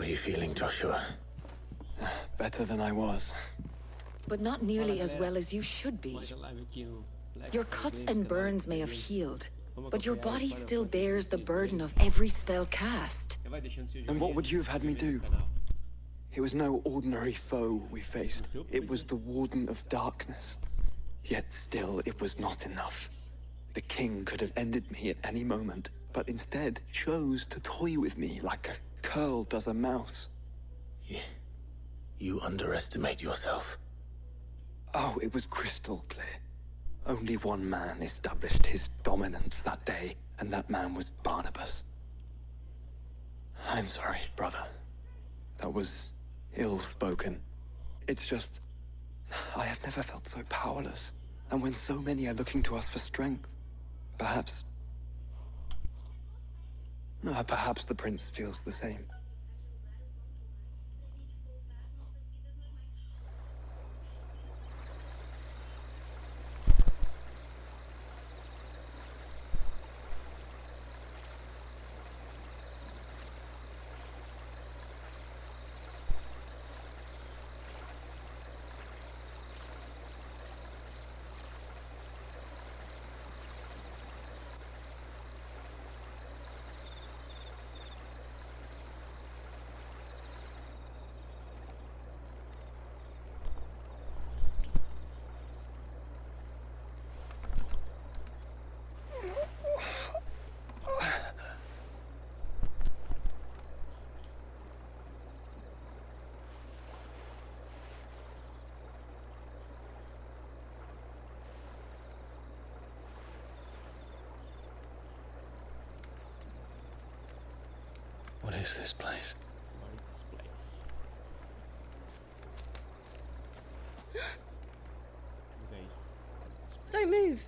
you feeling, Joshua? Better than I was. But not nearly as well as you should be. Your cuts and burns may have healed, but your body still bears the burden of every spell cast. And what would you have had me do? It was no ordinary foe we faced. It was the Warden of Darkness. Yet still, it was not enough. The king could have ended me at any moment, but instead chose to toy with me like a curl does a mouse. Yeah. You underestimate yourself. Oh, it was crystal clear. Only one man established his dominance that day, and that man was Barnabas. I'm sorry, brother. That was ill-spoken. It's just, I have never felt so powerless. And when so many are looking to us for strength, perhaps the prince feels the same. What is this place? Don't move.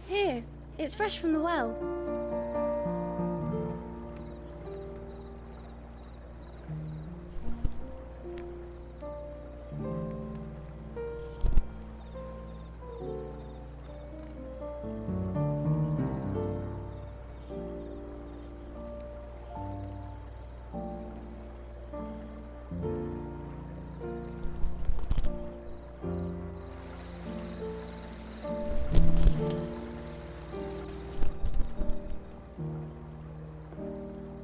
Here, it's fresh from the well.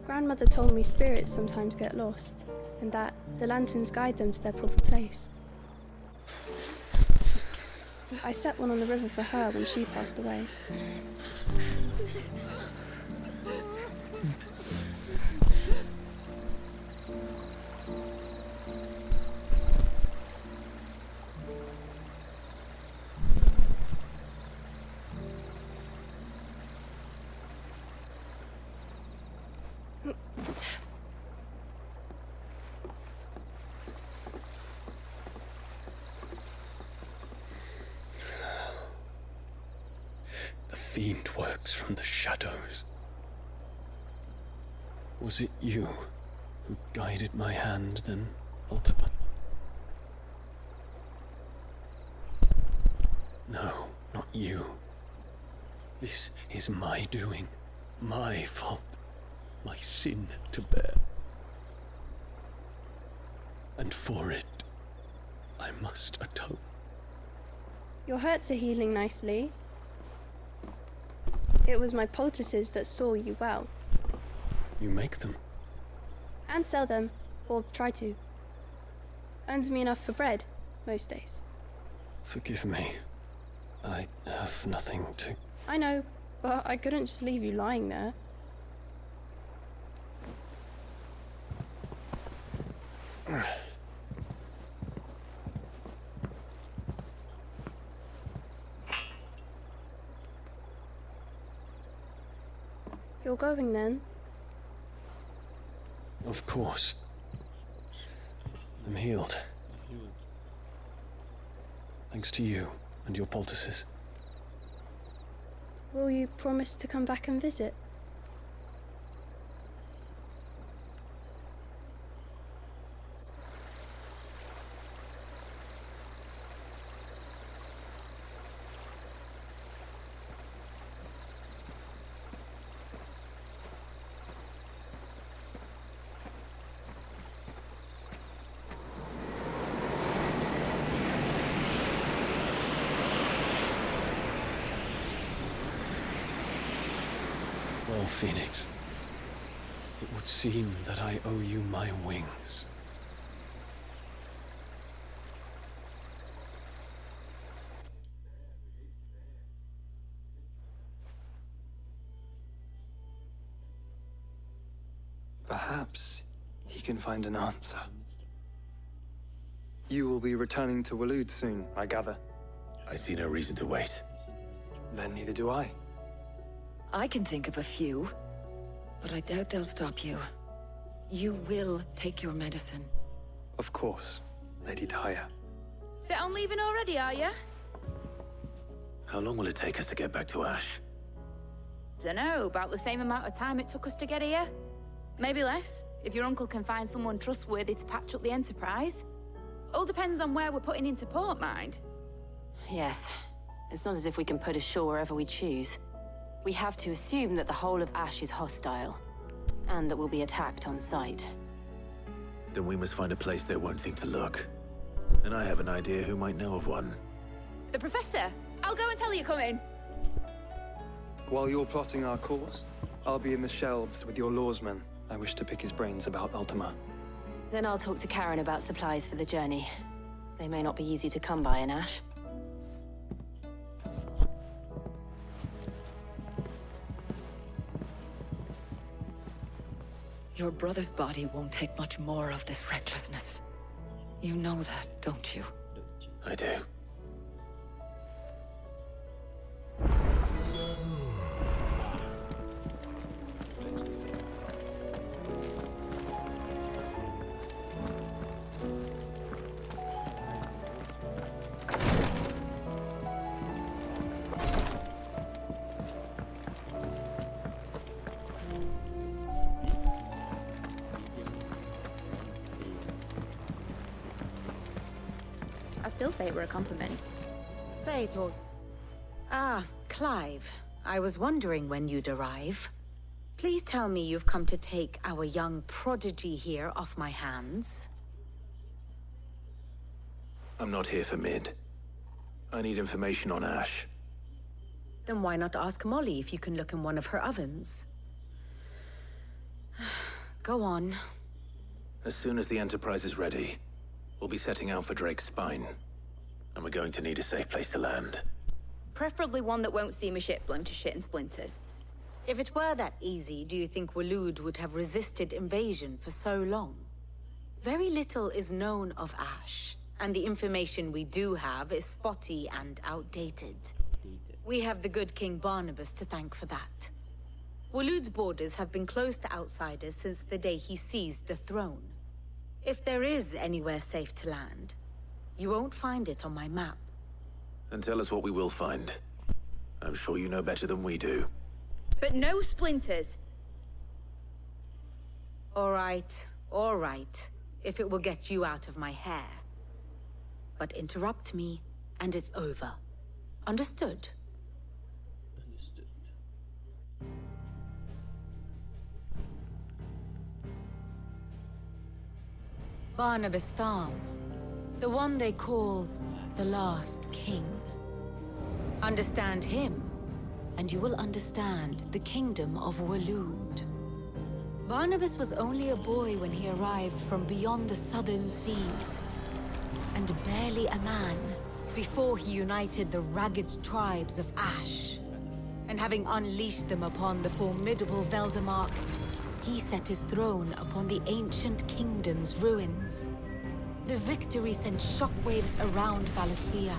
Grandmother told me spirits sometimes get lost, and that the lanterns guide them to their proper place. I set one on the river for her when she passed away. The fiend works from the shadows. Was it you who guided my hand, then, ultimately? No, not you. This is my doing, my fault, my sin to bear. And for it, I must atone. Your hurts are healing nicely. It was my poultices that saw you well. You make them? And sell them, or try to. Earns me enough for bread, most days. Forgive me. I have nothing to... I know, but I couldn't just leave you lying there. You're going then? Of course. I'm healed. Thanks to you and your poultices. Will you promise to come back and visit? Well, Phoenix, it would seem that I owe you my wings. Perhaps he can find an answer. You will be returning to Waloed soon, I gather. I see no reason to wait. Then neither do I. I can think of a few, but I doubt they'll stop you. You will take your medicine. Of course, Lady Daya. Set on leaving already, are you? How long will it take us to get back to Ash? Dunno, about the same amount of time it took us to get here. Maybe less, if your uncle can find someone trustworthy to patch up the Enterprise. All depends on where we're putting into port, mind. Yes. It's not as if we can put ashore wherever we choose. We have to assume that the whole of Ash is hostile, and that we'll be attacked on sight. Then we must find a place they won't think to look. And I have an idea who might know of one. The Professor! I'll go and tell you coming! While you're plotting our course, I'll be in the shelves with your lawsman. I wish to pick his brains about Ultima. Then I'll talk to Karen about supplies for the journey. They may not be easy to come by in Ash. Your brother's body won't take much more of this recklessness. You know that, don't you? I do. I still say it were a compliment. Say it all. Ah, Clive. I was wondering when you'd arrive. Please tell me you've come to take our young prodigy here off my hands. I'm not here for Mid. I need information on Ash. Then why not ask Molly if you can look in one of her ovens? Go on. As soon as the Enterprise is ready, we'll be setting out for Drake's Spine. And we're going to need a safe place to land. Preferably one that won't see my ship blown to shit and splinters. If it were that easy, do you think Waloed would have resisted invasion for so long? Very little is known of Ash, and the information we do have is spotty and outdated. We have the good King Barnabas to thank for that. Waloed's borders have been closed to outsiders since the day he seized the throne. If there is anywhere safe to land, you won't find it on my map. And tell us what we will find. I'm sure you know better than we do. But no splinters! All right, if it will get you out of my hair. But interrupt me, and it's over. Understood? Barnabas Tharm, the one they call the Last King. Understand him, and you will understand the kingdom of Waloed. Barnabas was only a boy when he arrived from beyond the southern seas, and barely a man before he united the ragged tribes of Ash. And having unleashed them upon the formidable Veldamark, he set his throne upon the ancient kingdom's ruins. The victory sent shockwaves around Valisthea.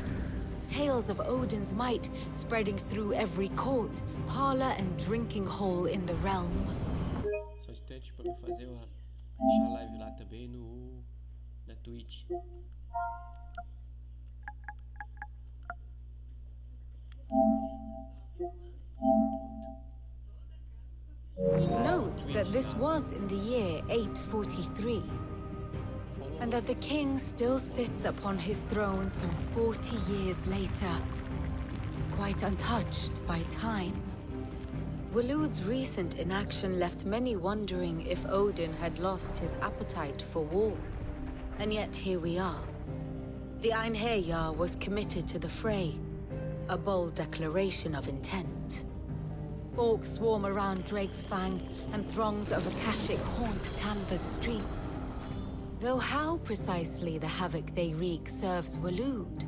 Tales of Odin's might spreading through every court, parlor, and drinking hole in the realm. Só um instante para me fazer deixar a live lá também no the Twitch. Note that this was in the year 843, and that the king still sits upon his throne some 40 years later, quite untouched by time. Waloed's recent inaction left many wondering if Odin had lost his appetite for war. And yet here we are. The Einherjar was committed to the fray, a bold declaration of intent. Orcs swarm around Drake's Fang, and throngs of Akashic haunt Canva's streets. Though how precisely the havoc they wreak serves Waloed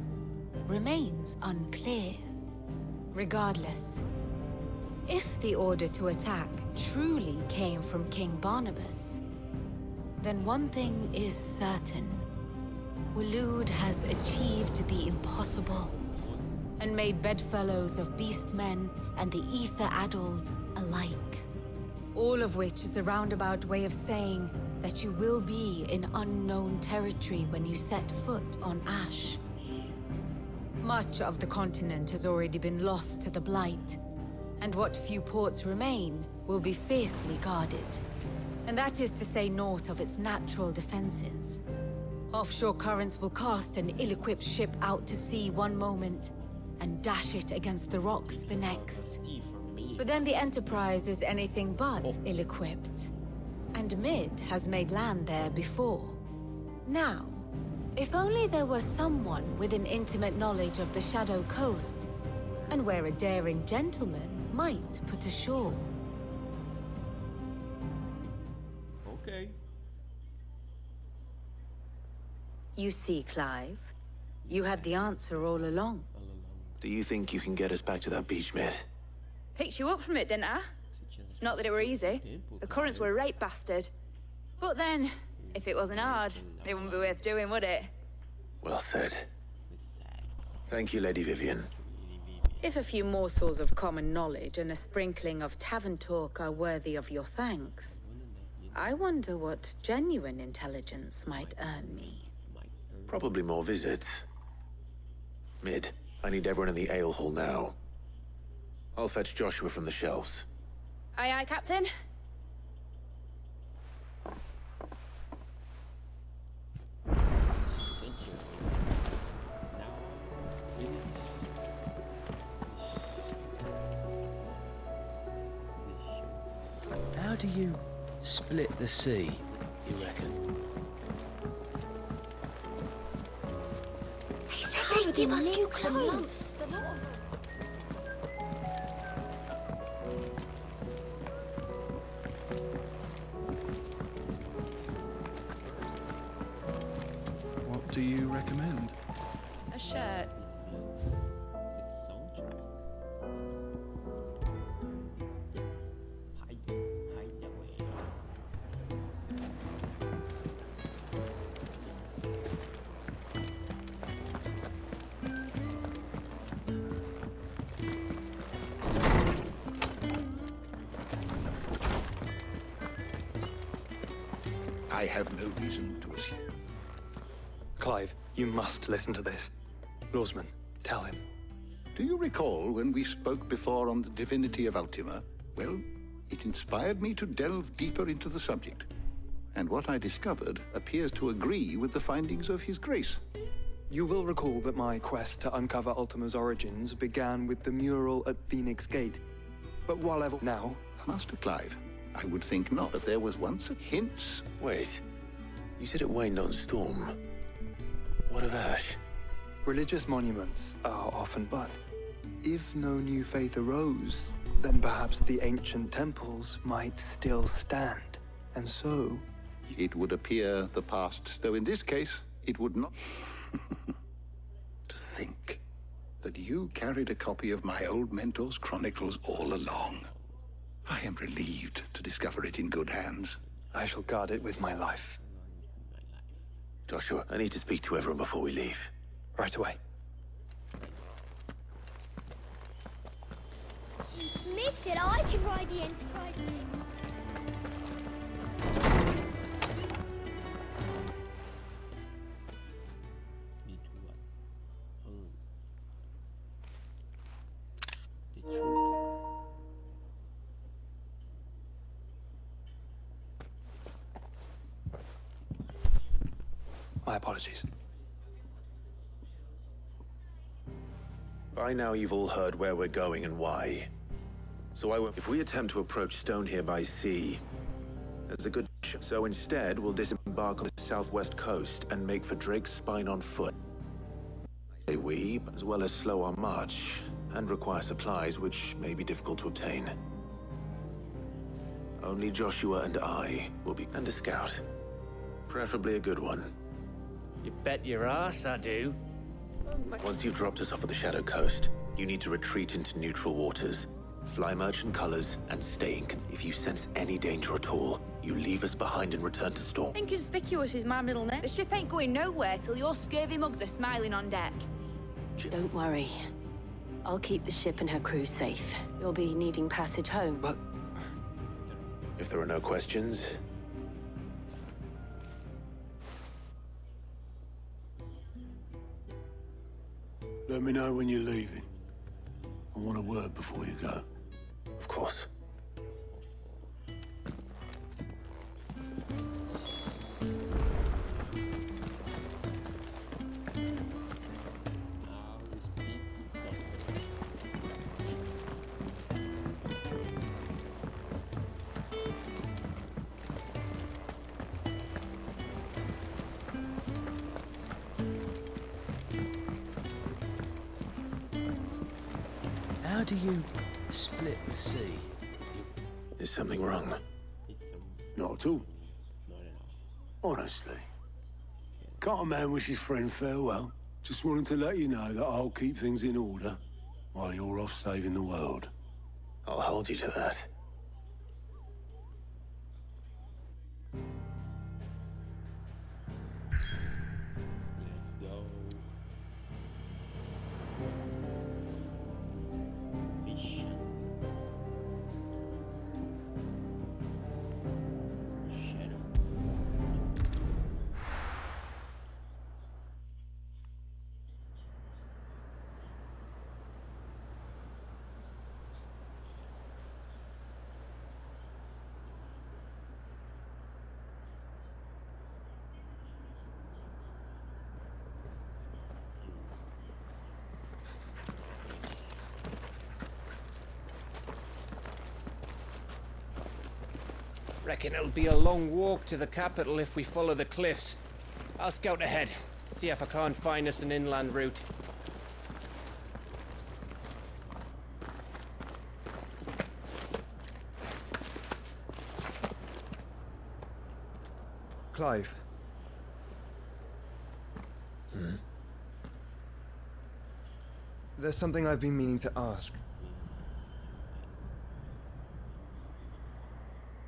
remains unclear. Regardless, if the order to attack truly came from King Barnabas, then one thing is certain. Waloed has achieved the impossible, and made bedfellows of beastmen and the ether-addled alike. All of which is a roundabout way of saying that you will be in unknown territory when you set foot on Ash. Much of the continent has already been lost to the Blight, and what few ports remain will be fiercely guarded. And that is to say naught of its natural defenses. Offshore currents will cast an ill-equipped ship out to sea one moment, and dash it against the rocks the next. But then the Enterprise is anything but ill-equipped. And Mid has made land there before. Now, if only there were someone with an intimate knowledge of the Shadow Coast, and where a daring gentleman might put ashore. Okay. You see, Clive, you had the answer all along. Do you think you can get us back to that beach, Mid? Picked you up from it, didn't I? Not that it were easy. The currents were a right bastard. But then, if it wasn't hard, it wouldn't be worth doing, would it? Well said. Thank you, Lady Vivian. If a few morsels of common knowledge and a sprinkling of tavern talk are worthy of your thanks, I wonder what genuine intelligence might earn me. Probably more visits. Mid, I need everyone in the ale hall now. I'll fetch Joshua from the shelves. Aye, aye, Captain. How do you split the sea, you reckon? He said they'd give us dukes and loaves. What do you recommend? A shirt. I have no reason to assume. Clive, you must listen to this. Lawsman, tell him. Do you recall when we spoke before on the divinity of Ultima? Well, it inspired me to delve deeper into the subject. And what I discovered appears to agree with the findings of His Grace. You will recall that my quest to uncover Ultima's origins began with the mural at Phoenix Gate. But while ever now... Master Clive, I would think not, but there was once a hint. Wait, you said it waned on Storm. What of Ash? Religious monuments are often but if no new faith arose, then perhaps the ancient temples might still stand. And so... It would appear the past, though in this case, it would not. To think that you carried a copy of my old mentor's chronicles all along. I am relieved to discover it in good hands. I shall guard it with my life. Joshua, I need to speak to everyone before we leave. Right away. Mid said I could ride the Enterprise. My apologies. By now you've all heard where we're going and why. So if we attempt to approach Stone here by sea, there's a good chance. So instead, we'll disembark on the southwest coast and make for Drake's Spine on foot. I say we, as well as slow our march, and require supplies which may be difficult to obtain. Only Joshua and I will be, and a scout. Preferably a good one. You bet your ass I do. Once you've dropped us off at the Shadow Coast, you need to retreat into neutral waters. Fly merchant colors and stay if you sense any danger at all, you leave us behind and return to Storm. Inconspicuous is my middle name. The ship ain't going nowhere till your scurvy mugs are smiling on deck. Don't worry. I'll keep the ship and her crew safe. You'll be needing passage home. But if there are no questions... Let me know when you're leaving. I want a word before you go. Of course. How do you split the sea? Is something wrong? Not at all. Honestly. Can't a man wish his friend farewell? Just wanted to let you know that I'll keep things in order while you're off saving the world. I'll hold you to that. Reckon it'll be a long walk to the capital if we follow the cliffs. I'll scout ahead, see if I can't find us an inland route. Clive. There's something I've been meaning to ask.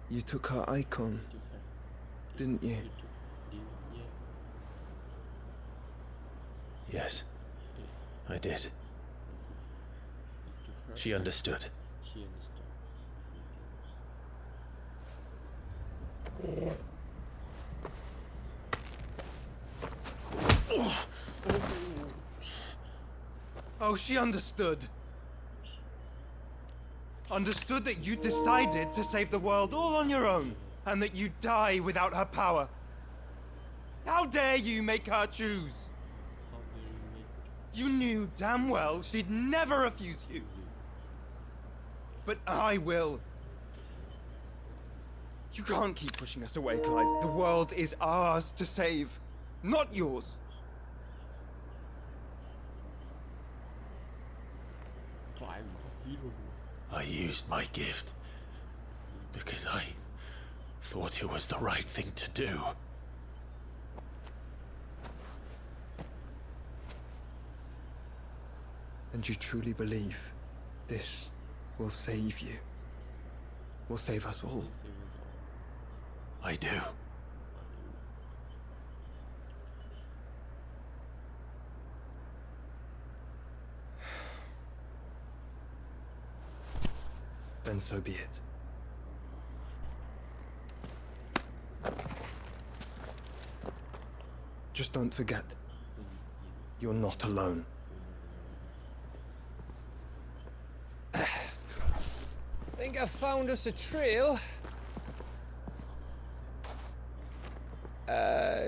You took her icon, didn't you? Yes, I did. She understood. Oh, she understood. Understood that you decided to save the world all on your own, and that you'd die without her power. How dare you make her choose? You knew damn well she'd never refuse you. But I will. You can't keep pushing us away, Clive. The world is ours to save, not yours. I used my gift because I thought it was the right thing to do. And you truly believe this will save you? Will save us all? I do. Then so be it. Just don't forget, you're not alone. Think I found us a trail.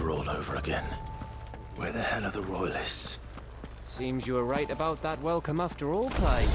All over again. Where the hell are the royalists? Seems you were right about that welcome after all, Clyde.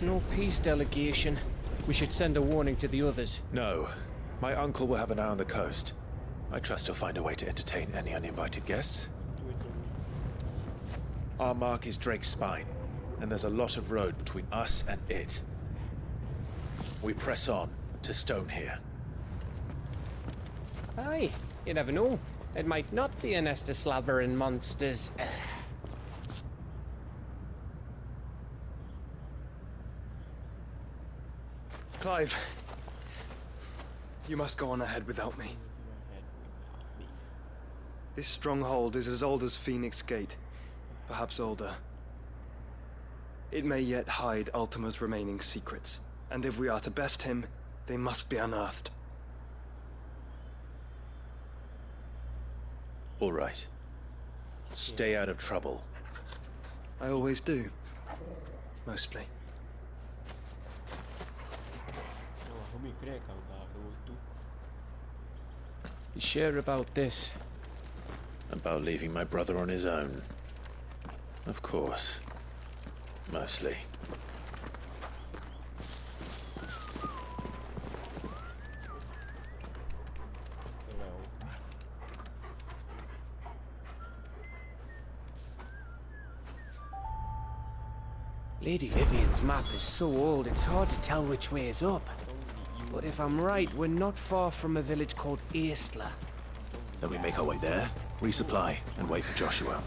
No peace delegation. We should send a warning to the others. No. My uncle will have an eye on the coast. I trust he'll find a way to entertain any uninvited guests. Our mark is Drake's Spine, and there's a lot of road between us and it. We press on to Stone here. Aye, you never know. It might not be a nest of slavering monsters. Clive, you must go on ahead without me. This stronghold is as old as Phoenix Gate, perhaps older. It may yet hide Ultima's remaining secrets, and if we are to best him, they must be unearthed. All right. Stay out of trouble. I always do. Mostly. You sure about this? About leaving my brother on his own? Of course. Mostly. Lady Vivian's map is so old it's hard to tell which way is up. But if I'm right, we're not far from a village called Eastla. Then we make our way there, resupply, and wait for Joshua.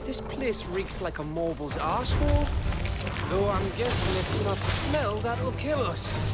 This place reeks like a mobile's arsehole. Though I'm guessing it's not the smell that'll kill us.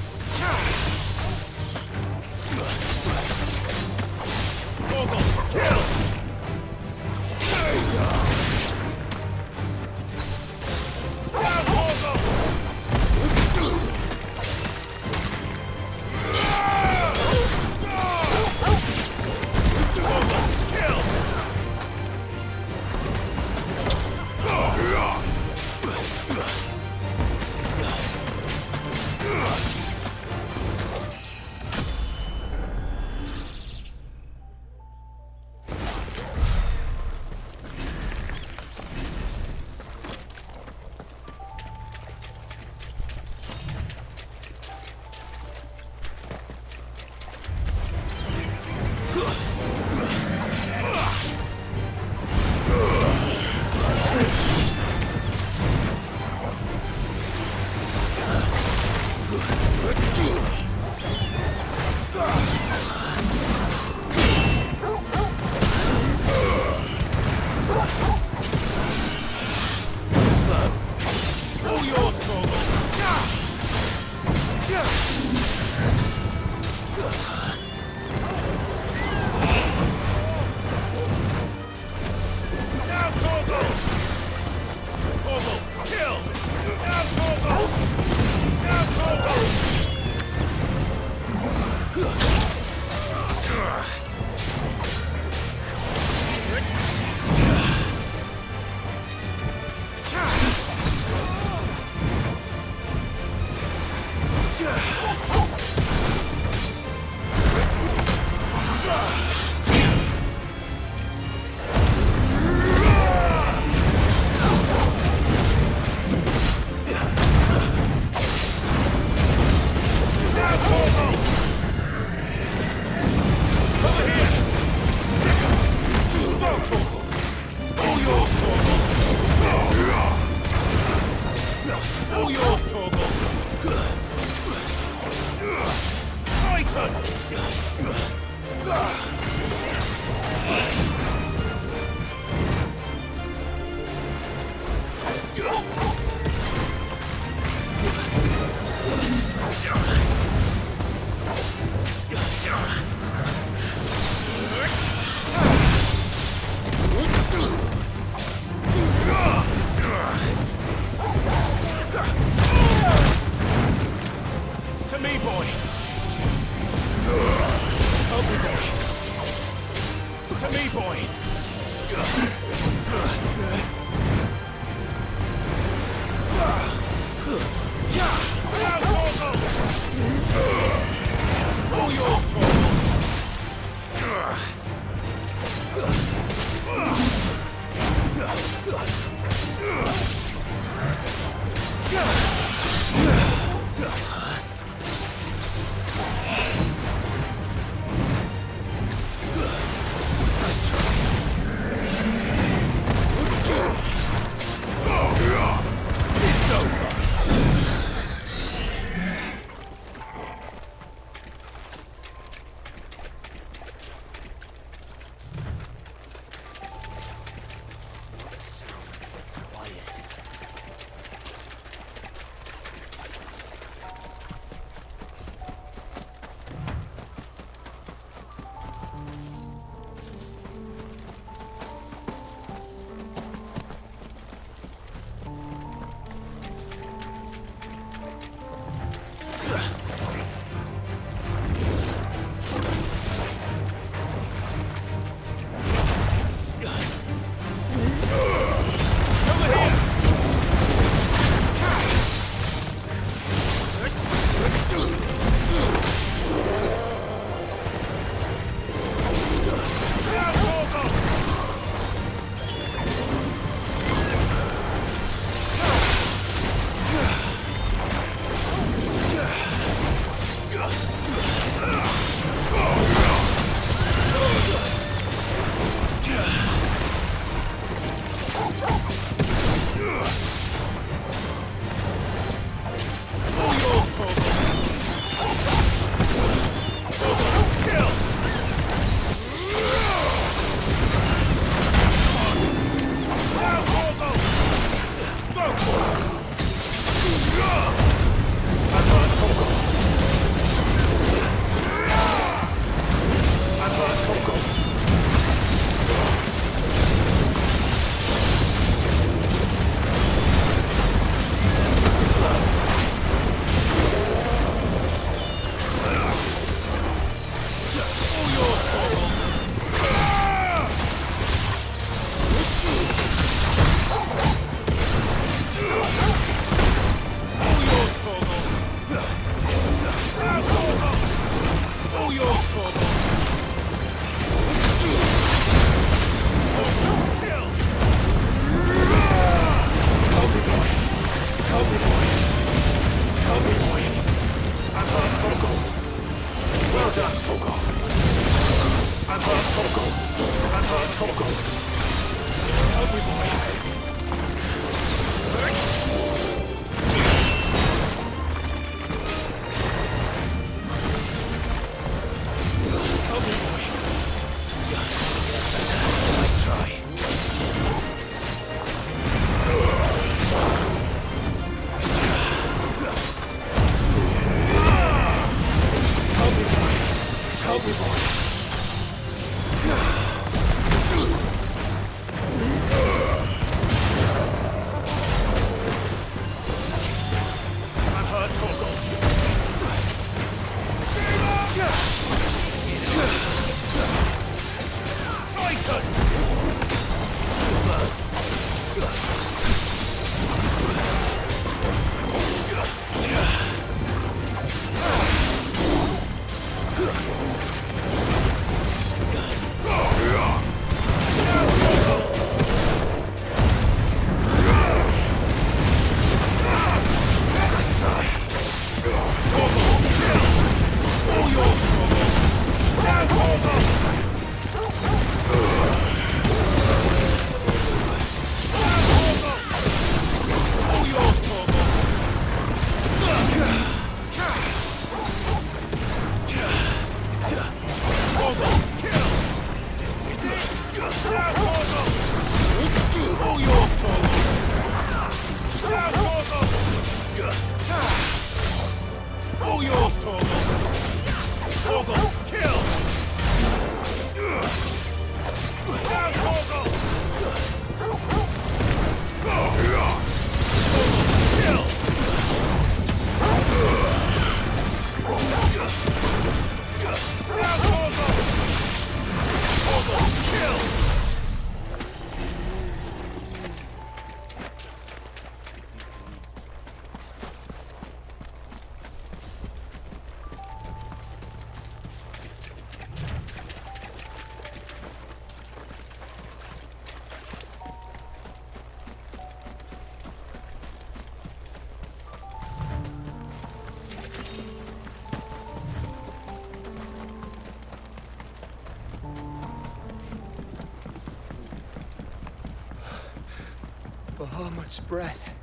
Bahamut's breath.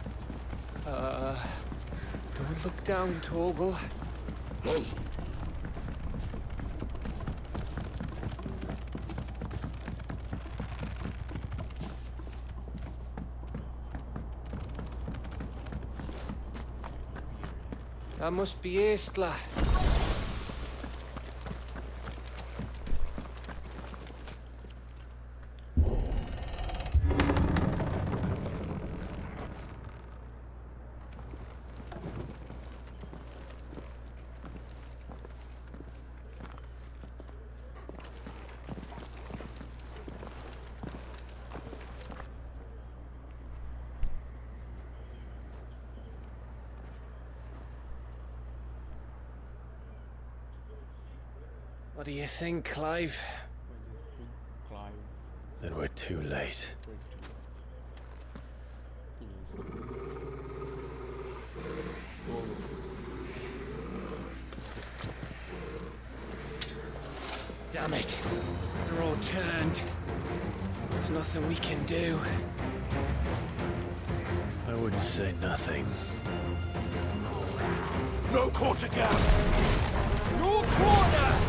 Don't look down, Torgal. That must be Aistla. What do you think, Clive? Then we're too late. Damn it. They're all turned. There's nothing we can do. I wouldn't say nothing. No quarter gap! No quarter!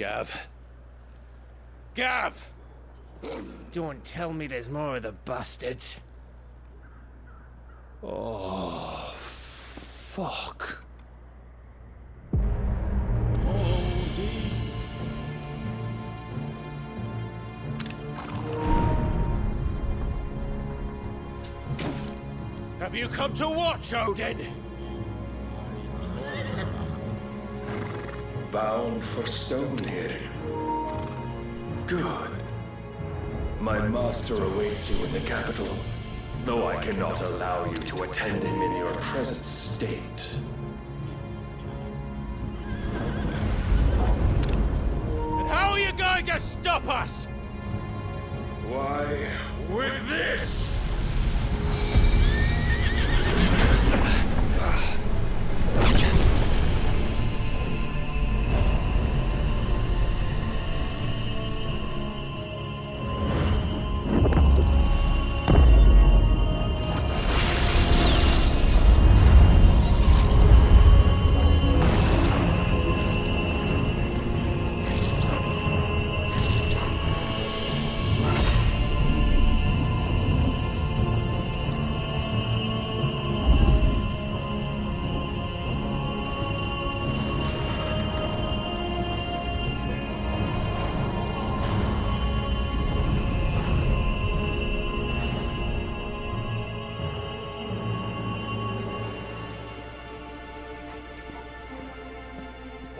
Gav. Gav! Don't tell me there's more of the bastards. Oh, fuck. Have you come to watch, Odin? Bound for stone here. Good. My master awaits you in the capital, though I cannot allow you to attend him in your present state. And how are you going to stop us? Why, with this!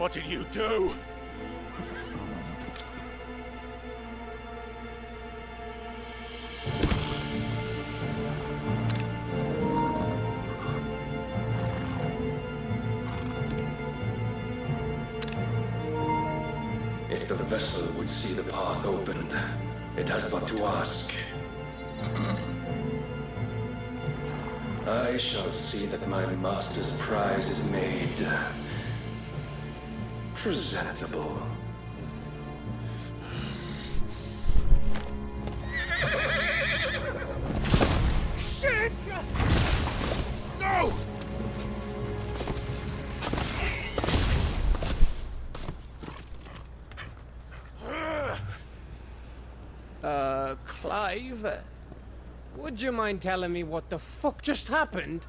What did you do? If the vessel would see the path opened, it has but to ask. I shall see that my master's prize is made presentable. Shit! No! Clive? Would you mind telling me what the fuck just happened?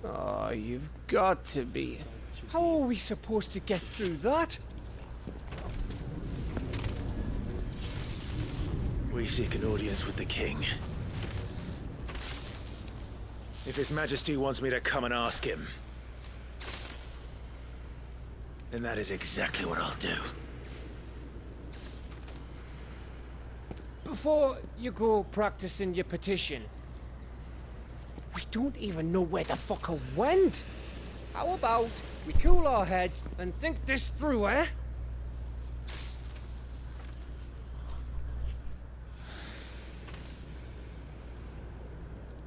Oh, you've got to be. How are we supposed to get through that? We seek an audience with the king. If His Majesty wants me to come and ask him, then that is exactly what I'll do. Before you go practicing your petition, we don't even know where the fucker went. How about we cool our heads and think this through, eh?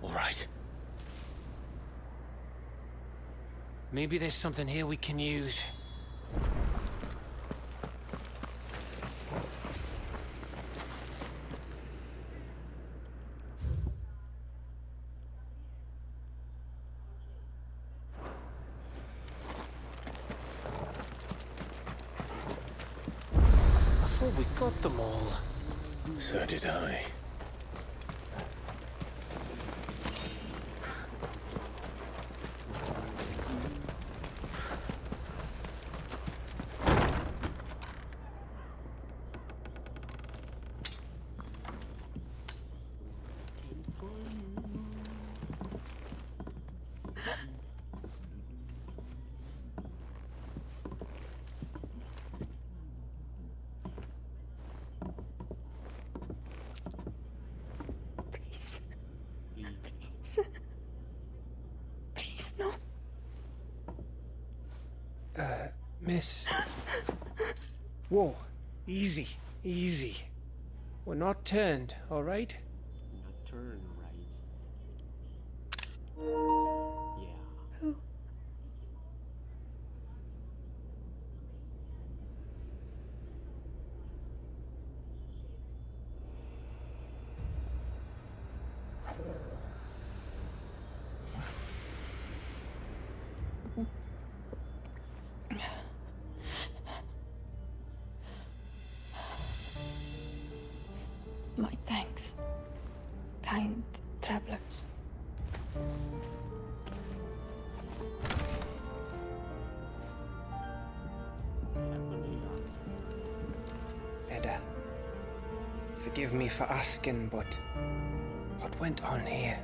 All right. Maybe there's something here we can use. I thought we got them all. So did I. Miss. Whoa. Easy. Easy. We're not turned, all right? Not turn, right? Yeah. Who? My thanks, kind travelers. Edda, forgive me for asking, but what went on here?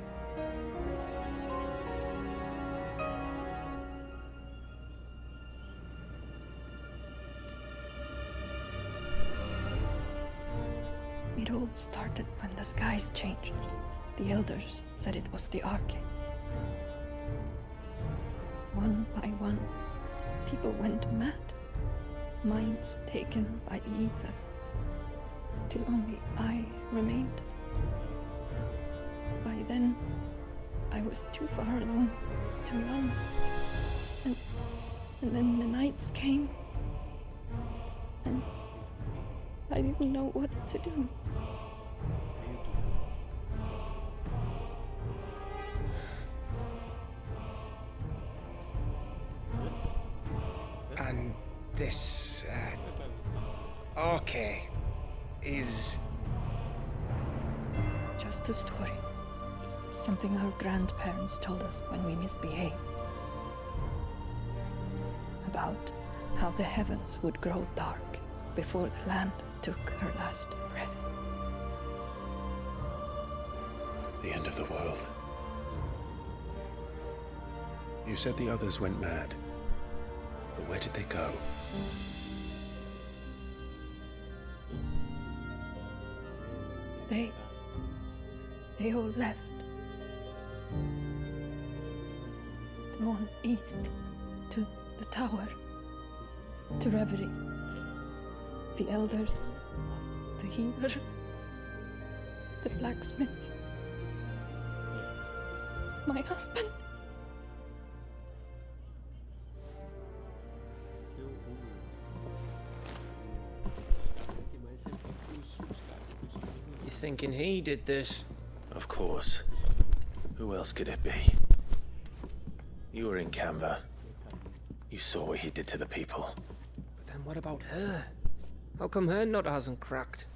It all started when the skies changed. The elders said it was the Arcade. One by one, people went mad. Minds taken by the ether. Till only I remained. By then, I was too far along to run. And then the nights came. And I didn't know what to do. And this, okay, is... Just a story. Something our grandparents told us when we misbehaved. About how the heavens would grow dark before the land took her last breath. The end of the world. You said the others went mad. But where did they go? They all left. Drawn east to the tower, to reverie. The elders, the healer, the blacksmith, my husband. You thinking he did this? Of course. Who else could it be? You were in Canva. You saw what he did to the people. But then what about her? How come her nut hasn't cracked?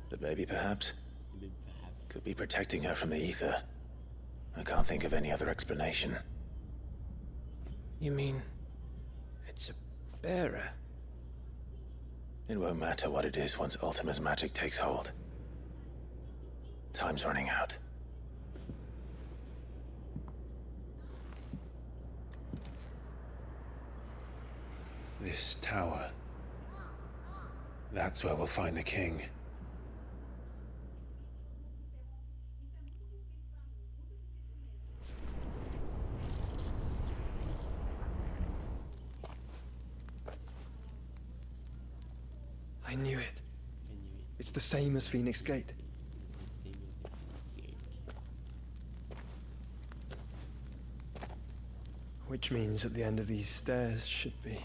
The baby, perhaps? Could be protecting her from the ether. I can't think of any other explanation. You mean... it's a bearer? It won't matter what it is once Ultima's magic takes hold. Time's running out. This tower. That's where we'll find the king. I knew it. It's the same as Phoenix Gate. Which means at the end of these stairs should be...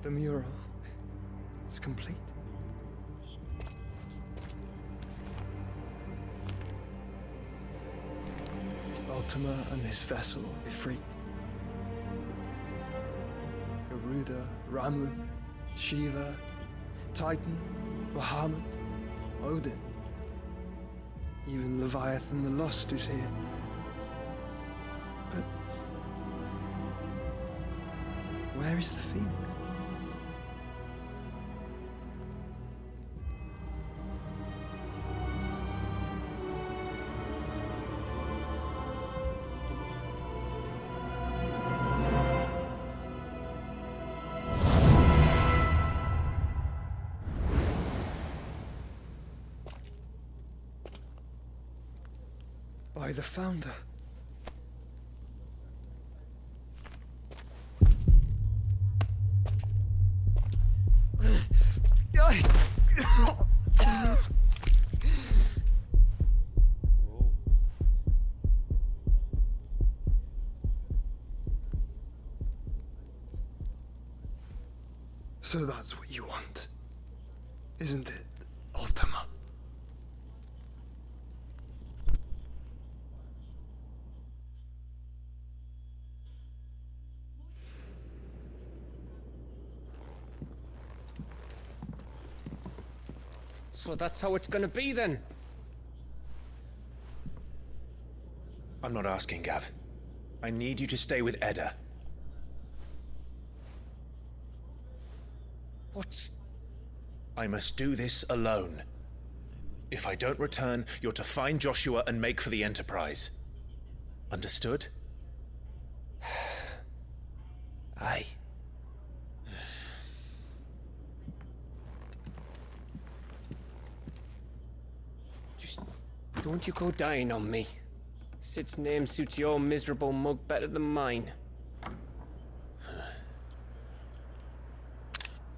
The mural is complete. Ultima and his vessel, Ifrit. Garuda, Ramu, Shiva, Titan, Bahamut, Odin. Even Leviathan the Lost is here. But where is the Phoenix? By the Founder. So that's what you want, isn't it, Ultima? So that's how it's gonna be then? I'm not asking, Gav. I need you to stay with Edda. What? I must do this alone. If I don't return, you're to find Joshua and make for the Enterprise. Understood? Aye. Just don't you go dying on me. Sid's name suits your miserable mug better than mine.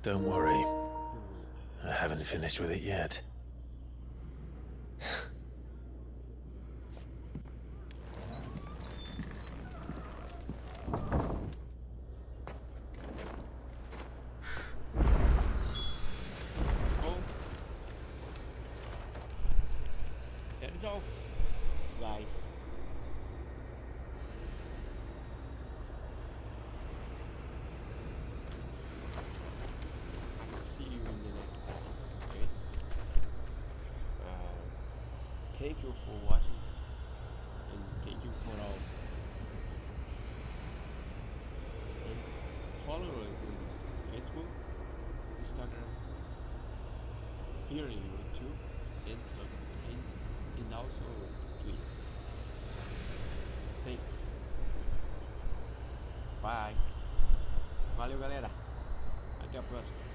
Don't worry. I haven't finished with it yet. That's all, guys. I'll see you in the next time. Okay. Thank you for watching, and thank you for all. And follow us on Facebook, Instagram, here in YouTube, and also tweets. Thanks. Bye. Valeu, galera. Até a próxima.